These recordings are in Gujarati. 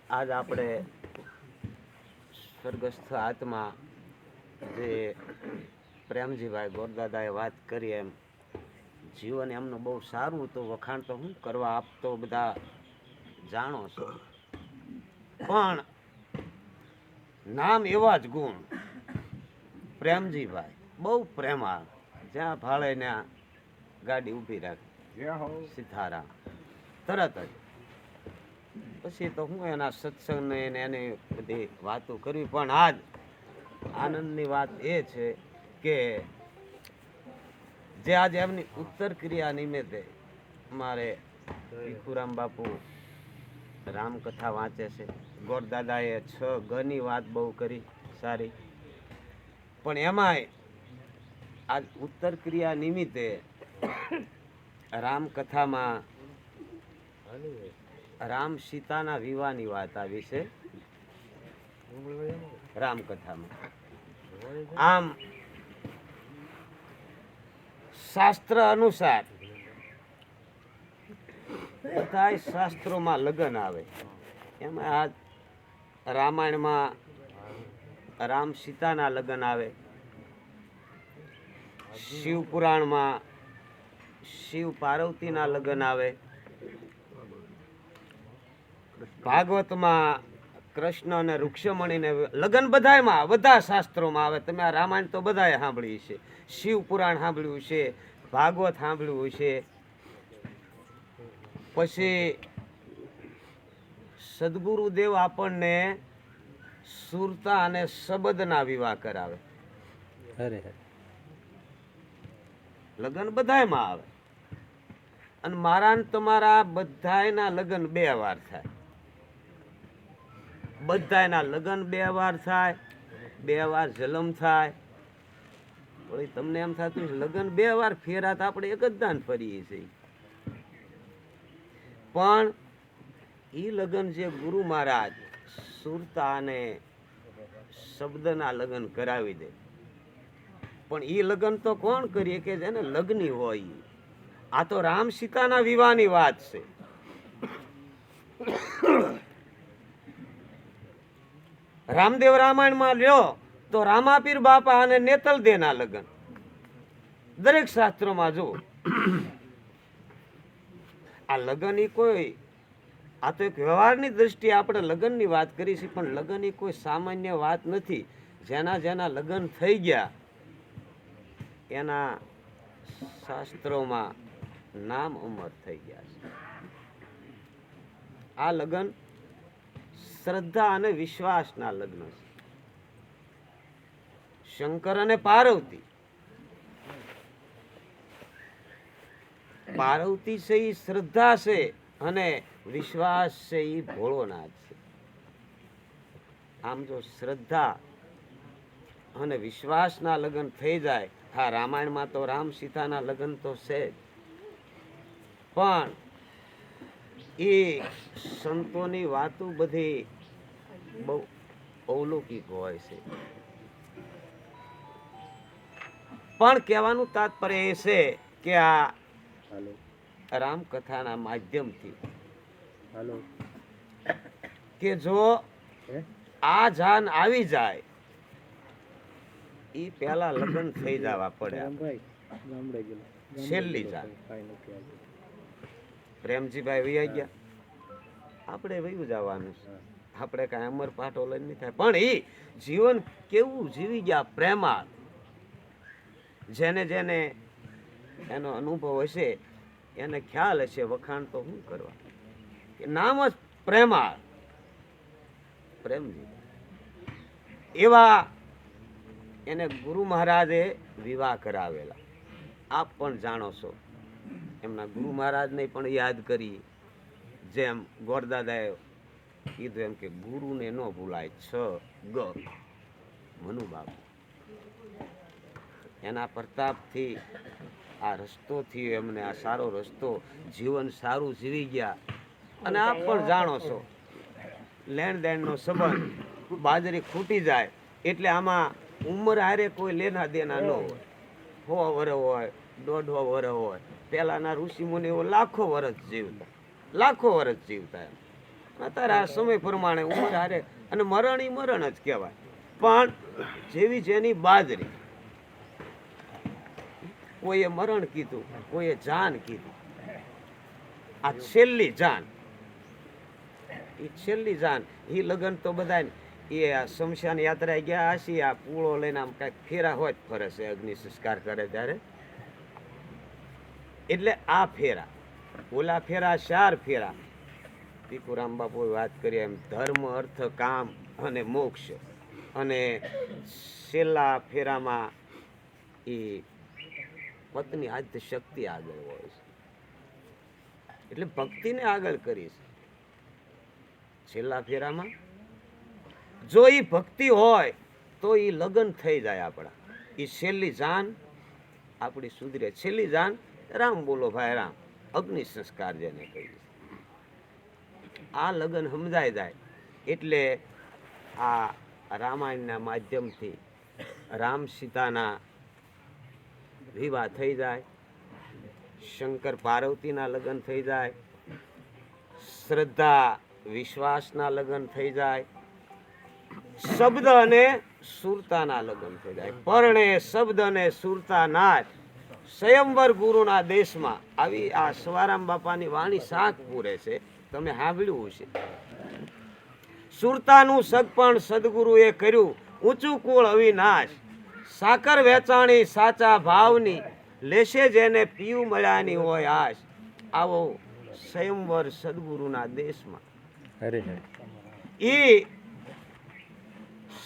આજ આપણે સ્વર્ગસ્થ આત્મા જે પ્રેમજીભાઈ ગોરદાદાએ વાત કરી એમ જીવન એમનું બહુ સારું હતું. વખાણ તો હું કરવા આપતો બધા જાણો છો, પણ નામ એવા જ ગુણ. પ્રેમજીભાઈ બહુ પ્રેમાળ, જ્યાં ભાળે ત્યાં ગાડી ઊભી રાખી સીતારામ તરત જ. પછી તો હું એના સત્સંગ ને એની બધી વાતો કરવી. પણ આજ આનંદની વાત એ છે કે જે આજે એમની ઉત્તર ક્રિયા નિમિત્તે મારે ભીખુરામ બાપુ રામકથા વાંચે છે. ગોરદાદાએ 6 ગની વાત બહુ કરી સારી, પણ એમાંય આજ ઉત્તર ક્રિયા નિમિત્તે રામકથામાં રામ સીતાના વિવાહની વાત આવી છે રામકથામાં. આમ શાસ્ત્ર અનુસાર બધા શાસ્ત્રોમાં લગ્ન આવે. એમાં આ રામાયણમાં રામ સીતાના લગ્ન આવે, શિવ પુરાણમાં શિવ પાર્વતીના લગ્ન આવે, ભાગવતમાં કૃષ્ણ અને રૂક્ષમણીને લગ્ન બધાયમાં બધા શાસ્ત્રોમાં આવે. તમે આ રામાયણ તો બધાએ સાંભળ્યું છે, શિવ પુરાણ સાંભળ્યું છે, ભાગવત સાંભળ્યું છે. પછી સદગુરુદેવ આપણને સુરતા અને શબદના વિવાહ કરાવે. લગ્ન બધાયમાં આવે. અને મારા ને તમારા બધાયના લગ્ન 2 વાર થાય. બધાયના લગ્ન 2 વાર થાય, 2 વાર જન્મ થાય. વળી તમને એમ થતું લગ્ન 2 વાર ફેરા તો આપણે એક જ દાન ફરીએ છીએ. પણ એ લગ્ન જે ગુરુ મહારાજ સુરતા અને શબ્દના લગ્ન કરાવી દે, પણ એ લગ્ન તો કોણ કરીએ કે જેને લગ્ની હોય. આ તો રામ સીતાના વિવાહની વાત છે. રામદેવ રામાયણમાં લ્યો તો રામાપીર બાપા અને નેતલદેના લગ્ન દરેક શાસ્ત્રોમાં જો. આ લગ્ન ઈ કોઈ, આ તો એક વ્યવહારની દ્રષ્ટિએ આપણે લગ્નની વાત કરી છે, પણ લગ્ન ઈ કોઈ સામાન્ય વાત નથી. જેના જેના લગ્ન થઈ ગયા એના શાસ્ત્રોમાં નામ અમર થઈ ગયા છે. આ લગ્ન શ્રદ્ધા અને વિશ્વાસના લગ્ન છે. શંકર અને પાર્વતી. પાર્વતી છે એ શ્રદ્ધા છે અને વિશ્વાસ છે એ ભોળોનાથ છે. આમ જો શ્રદ્ધા અને વિશ્વાસના લગ્ન થઈ જાય. હા, રામાયણમાં તો રામ સીતાના લગ્ન તો છે જ, પણ એ સંતોની વાતો બધી બહુ અવલૌકિક હોય છે. પણ કહેવાનું તાત્પર્ય એ છે કે આ રામકથાના માધ્યમથી કે જો આ જાન આવી જાય એ પેલા લગ્ન થઈ જવા પડે. છેલ્લી જાન પ્રેમજીભાઈ વૈયા ગયા, આપણે વયું જવાનું છે. આપણે કઈ અમર પાટો લઈને નહીં થાય. પણ એ જીવન કેવું જીવી ગયા પ્રેમાળ. જેને જેને એનો અનુભવ હશે એને ખ્યાલ હશે. વખાણ તો શું કરવા, કે નામ જ પ્રેમાળ પ્રેમજી. એવા એને ગુરુ મહારાજે વિવાહ કરાવેલા. આપ પણ જાણો છો. એમના ગુરુ મહારાજને પણ યાદ કરી. જેમ ગોરદાદાએ કીધું એમ કે ગુરુને ન ભૂલાય. 6 ગ મનુ બાપુ. એના પ્રતાપથી આ રસ્તો થયો એમને, આ સારો રસ્તો, જીવન સારું જીવી ગયા. અને આપ પણ જાણો છો લેણ દેણનો સંબંધ, બાજરી ખૂટી જાય એટલે આમાં ઉંમર હારે કોઈ લેના દેના ન હોય. 100 વર્ષ હોય, 150 વર્ષ હોય. પહેલાના ઋષિ મુનિઓ લાખો વર્ષ જીવતા, લાખો વર્ષ જીવતા. અત્યારે આ સમય પ્રમાણે ઉંમર હારે અને મરણ ઈ મરણ જ કહેવાય. પણ જેવી જેની બાદરી, કોઈએ મરણ કીધું, કોઈએ જાન કીધું. આ છેલ્લી જાન, એ છેલ્લી જાન, એ લગ્ન તો બધા એ આ શમશાન યાત્રા ગયા હશે, આ પૂળો લઈને આમ કાંઈક ફેરા હોય જ ફરે છે અગ્નિ સંસ્કાર કરે ત્યારે. એટલે આ ફેરા, ઓલા ફેરા 4 ફેરા ભીખુરામ બાપુએ વાત કરી એમ, ધર્મ અર્થ કામ અને મોક્ષ. અને છેલ્લા ફેરામાં એ પત્ની આદ્ય શક્તિ આગળ હોય છે, એટલે ભક્તિને આગળ કરી છે છેલ્લા ફેરામાં. જો એ ભક્તિ હોય તો એ લગ્ન થઈ જાય આપણા. એ છેલ્લી જાન આપણી સુધરે. છેલ્લી જાન રામ બોલો ભાઈ રામ, અગ્નિ સંસ્કાર જેને કહીએ. આ લગ્ન સમજાઈ જાય એટલે આ રામાયણના માધ્યમથી રામ સીતાના વિવાહ થઈ જાય, શંકર પાર્વતીના લગ્ન થઈ જાય, શ્રદ્ધા વિશ્વાસના લગ્ન થઈ જાય, શબ્દ અને સુરતાના લગ્ન થઈ જાય. પરણે શબ્દ અને સુરતા નાચ સ્વયંવર ગુરુના દેશમાં. આવી આ સવારામ બાપાની વાણી શાક પૂરે છે, તમે સાંભળ્યું હશે. સુરતાનું સગપણ સદગુરુએ કર્યું, ઊંચું કુળ અવિનાશ. સાકર વેચાણી સાચા ભાવની, લેશે જેને પીવું મળ્યાની હોય આશ. આવો સ્વયંવર સદગુરુના દેશમાં. એ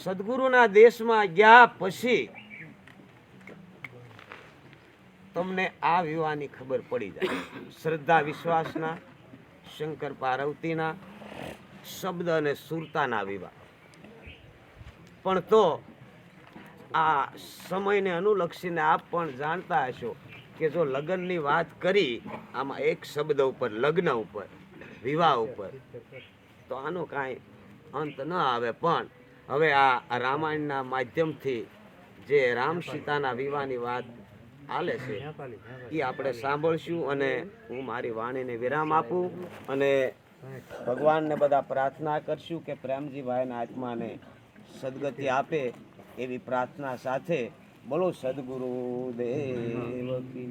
સદગુરુના દેશમાં ગયા પછી તમને આ વિવાહની ખબર પડી જાય. શ્રદ્ધા વિશ્વાસના, શંકર પાર્વતીના, શબ્દ અને સુરતાના વિવાહ. પણ તો આ સમયને અનુલક્ષીને આપ પણ જાણતા હશો કે જો લગ્નની વાત કરી આમાં એક શબ્દ ઉપર, લગ્ન ઉપર, વિવાહ ઉપર, તો આનો કાંઈ અંત ન આવે. પણ હવે આ રામાયણના માધ્યમથી જે રામ સીતાના વિવાહની વાત હાલે છે એ આપણે સાંભળશું. અને હું મારી વાણીને વિરામ આપું અને ભગવાનને બધા પ્રાર્થના કરશું કે પ્રેમજીભાઈના આત્માને સદગતિ આપે, એવી પ્રાર્થના સાથે બોલો સદગુરુ દેવ કી.